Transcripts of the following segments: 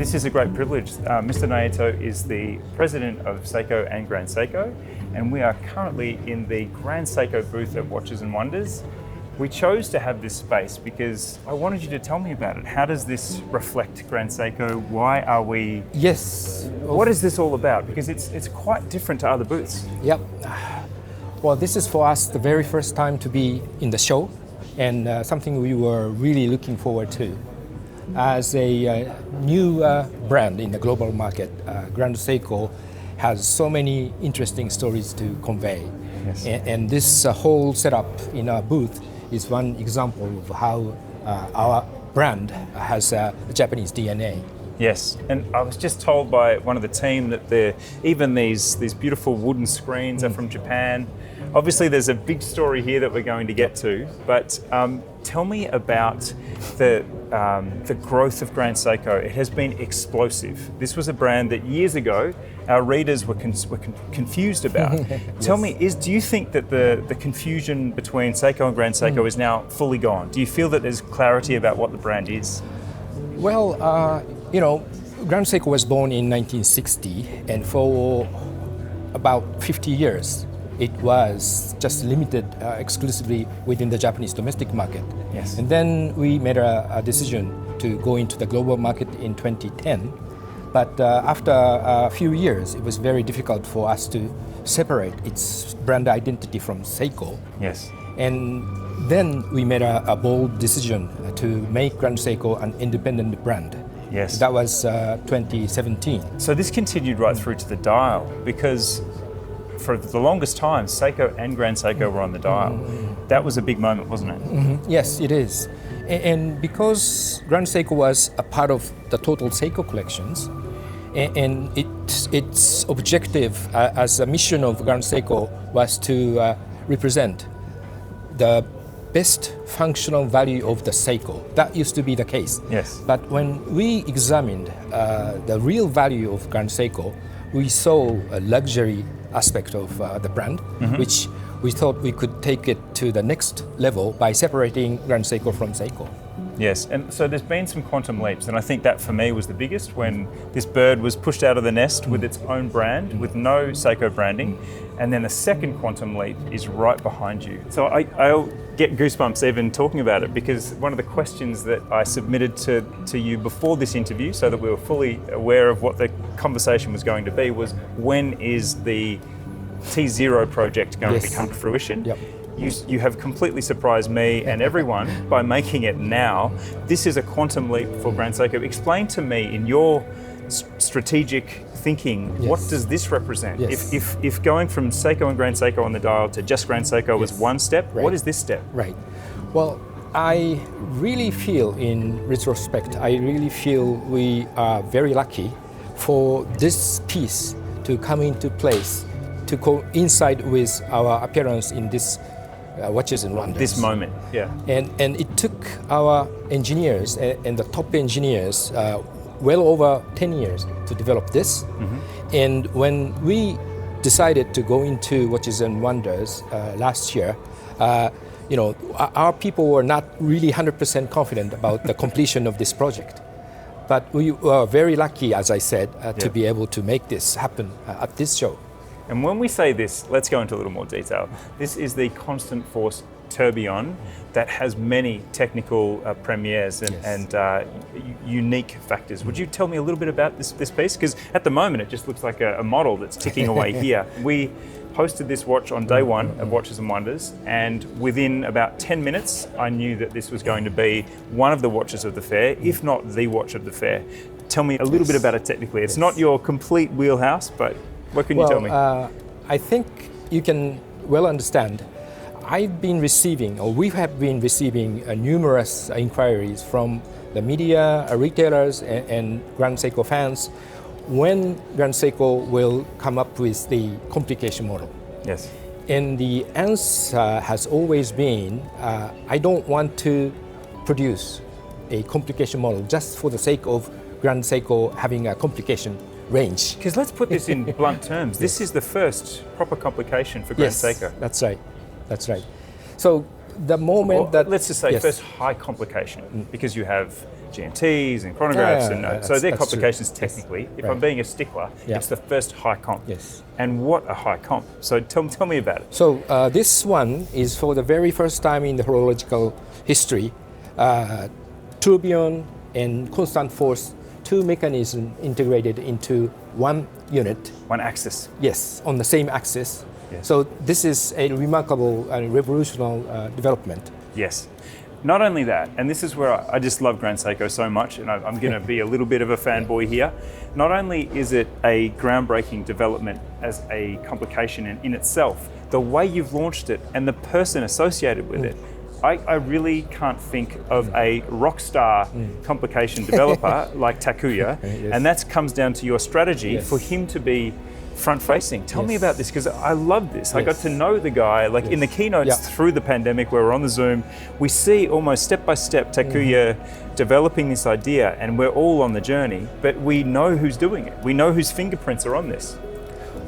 This is a great privilege. Mr. Naito is the president of Seiko and Grand Seiko, and we are currently in the Grand Seiko booth at Watches and Wonders. We chose to have this space because I wanted you to tell me about it. How does this reflect Grand Seiko? Why are we... Yes. What is this all about? Because it's quite different to other booths. Yep. Well, this is for us the very first time to be in the show, and something we were really looking forward to. As a new brand in the global market, Grand Seiko has so many interesting stories to convey. Yes. And this whole setup in our booth is one example of how our brand has a Japanese DNA. Yes, and I was just told by one of the team that even these beautiful wooden screens are from Japan. Obviously there's a big story here that we're going to get to, but tell me about the growth of Grand Seiko. It has been explosive. This was a brand that years ago our readers were confused about. Yes. Tell me, do you think that the confusion between Seiko and Grand Seiko is now fully gone? Do you feel that there's clarity about what the brand is? Well, Grand Seiko was born in 1960, and for about 50 years, it was just limited exclusively within the Japanese domestic market. Yes. And then we made a decision to go into the global market in 2010. But after a few years, it was very difficult for us to separate its brand identity from Seiko. Yes. And then we made a bold decision to make Grand Seiko an independent brand. Yes. That was 2017. So this continued right through to the dial, because for the longest time, Seiko and Grand Seiko were on the dial. That was a big moment, wasn't it? Mm-hmm. Yes, it is. And because Grand Seiko was a part of the total Seiko collections, and its objective as a mission of Grand Seiko was to represent the best functional value of the Seiko. That used to be the case. Yes. But when we examined the real value of Grand Seiko, we saw a luxury aspect of the brand, which we thought we could take it to the next level by separating Grand Seiko from Seiko. Yes, and so there's been some quantum leaps, and I think that for me was the biggest, when this bird was pushed out of the nest with its own brand, with no Seiko branding, and then the second quantum leap is right behind you. So I'll get goosebumps even talking about it, because one of the questions that I submitted to you before this interview, so that we were fully aware of what the conversation was going to be, was when is the T0 project going to come to fruition? Yep. You have completely surprised me and everyone by making it now. This is a quantum leap for Grand Seiko. Explain to me, in your strategic thinking, what does this represent? Yes. If going from Seiko and Grand Seiko on the dial to just Grand Seiko was one step, what is this step? Right. Well, I really feel, in retrospect, we are very lucky for this piece to come into place, to coincide with our appearance in this Watches and Wonders. This moment, yeah. And it took our engineers and the top engineers well over 10 years to develop this. And when we decided to go into Watches and Wonders last year, our people were not really 100% confident about the completion of this project. But we were very lucky, as I said, to be able to make this happen at this show. And when we say this, let's go into a little more detail. This is the Constant Force Tourbillon that has many technical premieres and unique factors. Would you tell me a little bit about this piece? Because at the moment, it just looks like a model that's ticking away here. We hosted this watch on day one of Watches and Wonders, and within about 10 minutes, I knew that this was going to be one of the watches of the fair, if not the watch of the fair. Tell me a little bit about it technically. It's not your complete wheelhouse, but what can you tell me? I think you can well understand. We have been receiving numerous inquiries from the media, retailers, and Grand Seiko fans when Grand Seiko will come up with the complication model. Yes. And the answer has always been, I don't want to produce a complication model just for the sake of Grand Seiko having a complication range. Because let's put this in blunt terms. This is the first proper complication for Grand Seiko. That's right. That's right. So the moment let's just say first high complication, because you have GMTs and chronographs, so they're complications true. technically. Yes. If Right. I'm being a stickler, it's the first high comp. Yes. And what a high comp. So tell me about it. So this one is for the very first time in the horological history, tourbillon and constant force, two mechanisms integrated into one unit. One axis. Yes, on the same axis. Yes. So this is a remarkable and revolutionary development. Yes. Not only that, and this is where I just love Grand Seiko so much, and I'm going to be a little bit of a fanboy here. Not only is it a groundbreaking development as a complication in itself, the way you've launched it and the person associated with it, I really can't think of a rock star complication developer like Takuya, and that comes down to your strategy for him to be front-facing. Tell me about this, because I love this. I got to know the guy, like in the keynotes through the pandemic where we're on the Zoom, we see almost step-by-step Takuya developing this idea, and we're all on the journey, but we know who's doing it. We know whose fingerprints are on this.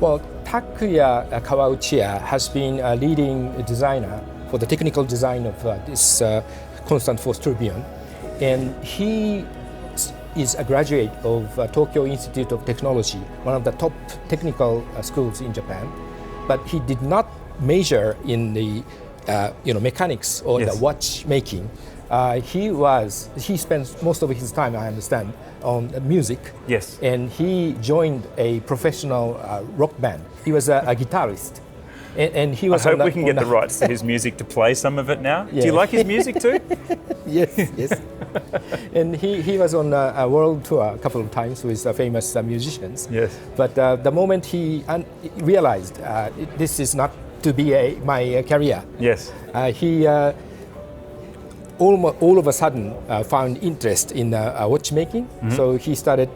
Well, Takuya Kawauchiya has been a leading designer for the technical design of this constant force tourbillon, and he is a graduate of Tokyo Institute of Technology, one of the top technical schools in Japan, but he did not major in the mechanics or the watchmaking. He spends most of his time, I understand, on music. Yes. And he joined a professional rock band. He was a guitarist. And he was I hope we can get the rights to his music to play some of it now. Yeah. Do you like his music too? Yes. And he was on a world tour a couple of times with famous musicians. Yes. But the moment he realized this is not to be my career, yes, he all of a sudden found interest in watchmaking. So he started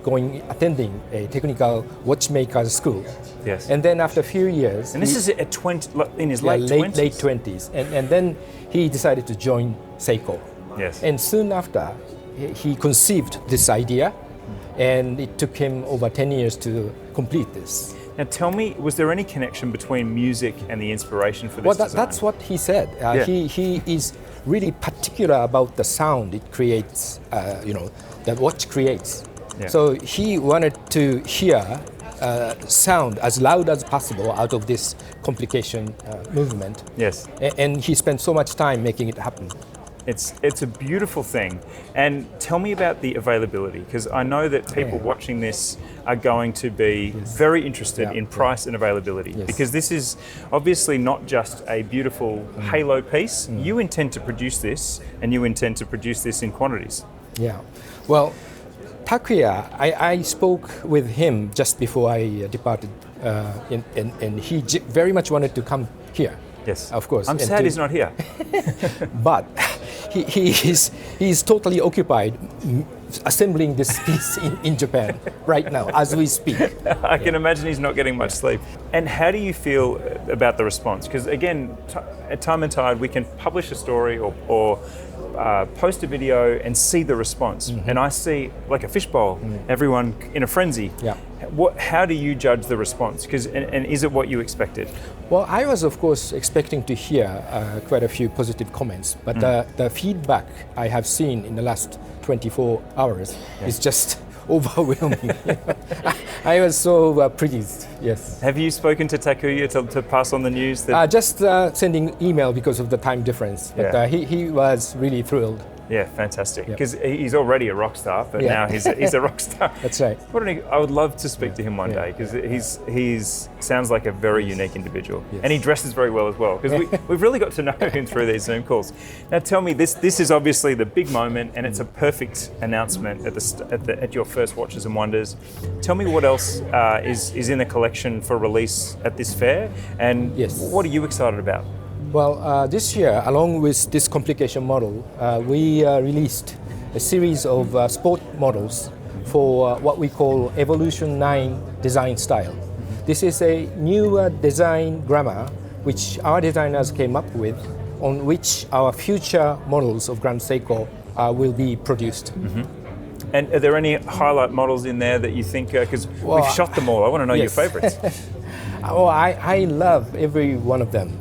attending a technical watchmaker school. Yes. And then after a few years, and this is at 20, in his late 20s. Late 20s, and then he decided to join Seiko. Yes. And soon after, he conceived this idea, and it took him over 10 years to complete this. Now tell me, was there any connection between music and the inspiration for this design? That's what he said. He is really particular about the sound it creates, that watch creates. Yeah. So he wanted to hear sound as loud as possible out of this complication movement. Yes. And he spent so much time making it happen. It's a beautiful thing. And tell me about the availability, because I know that people watching this are going to be very interested in price and availability, because this is obviously not just a beautiful halo piece. You intend to produce this, and you intend to produce this in quantities. Yeah. Well, Takuya, I spoke with him just before I departed, and he very much wanted to come here. Yes, of course. I'm sad he's not here. But he's totally occupied assembling this piece in Japan right now as we speak. I can imagine he's not getting much sleep. And how do you feel about the response? Because again, at Time+Tide, we can publish a story or post a video and see the response. And I see, like a fishbowl, everyone in a frenzy. Yeah. How do you judge the response? And is it what you expected? Well, I was, of course, expecting to hear quite a few positive comments, but the feedback I have seen in the last 24 hours is just overwhelming. I was so pleased, yes. Have you spoken to Takuya to pass on the news? That just sending email because of the time difference, but he was really thrilled. Yeah, fantastic. Because he's already a rock star, but now he's a rock star. That's right. I would love to speak to him one day, because he's sounds like a very unique individual, and he dresses very well as well. Because we've really got to know him through these Zoom calls. Now, tell me, this is obviously the big moment, and it's a perfect announcement at your first Watches and Wonders. Tell me what else is in the collection for release at this fair, and what are you excited about? Well, this year, along with this complication model, we released a series of sport models for what we call Evolution 9 design style. This is a new design grammar which our designers came up with, on which our future models of Grand Seiko will be produced. And are there any highlight models in there that you think, because we've shot them all, I want to know your favorites. Oh, I love every one of them.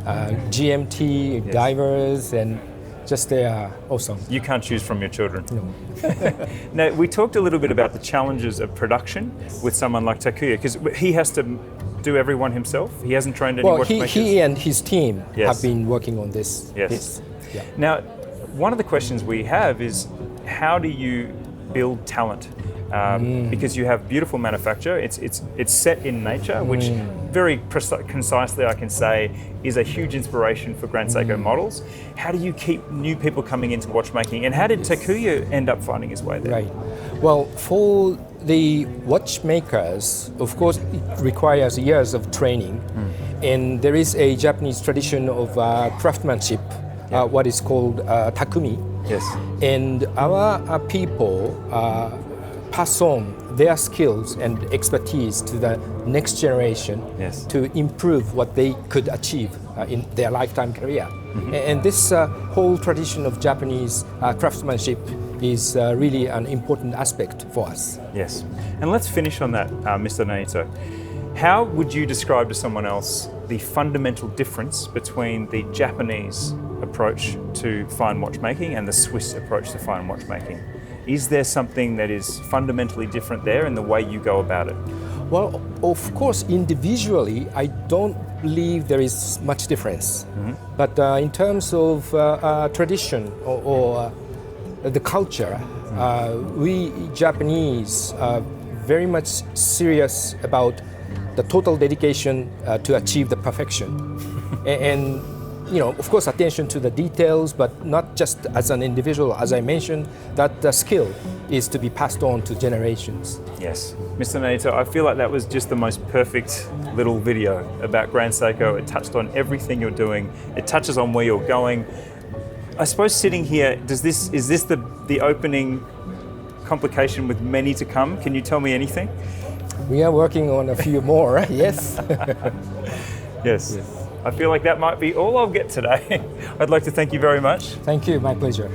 GMT, divers, and just they are awesome. You can't choose from your children. No. Now, we talked a little bit about the challenges of production with someone like Takuya, because he has to do everyone himself. He hasn't trained any watchmakers. He and his team Yes. have been working on this. Yes. Yeah. Now, one of the questions we have is, how do you build talent? Because you have beautiful manufacture, it's set in nature, which very concisely I can say is a huge inspiration for Grand Seiko models. How do you keep new people coming into watchmaking, and how did Takuya end up finding his way there? Right. Well, for the watchmakers, of course, it requires years of training, and there is a Japanese tradition of craftsmanship, what is called takumi. Yes. And our people pass on their skills and expertise to the next generation to improve what they could achieve in their lifetime career. And this whole tradition of Japanese craftsmanship is really an important aspect for us. Yes. And let's finish on that, Mr. Naito. How would you describe to someone else the fundamental difference between the Japanese approach to fine watchmaking and the Swiss approach to fine watchmaking? Is there something that is fundamentally different there in the way you go about it? Well, of course, individually, I don't believe there is much difference. But in terms of tradition or the culture, we Japanese are very much serious about the total dedication to achieve the perfection. And you know, of course, attention to the details, but not just as an individual. As I mentioned, that the skill is to be passed on to generations. Yes. Mr. Naito, I feel like that was just the most perfect little video about Grand Seiko. It touched on everything you're doing. It touches on where you're going. I suppose sitting here, is this the opening complication with many to come? Can you tell me anything? We are working on a few more, yes. Yes. I feel like that might be all I'll get today. I'd like to thank you very much. Thank you, my pleasure.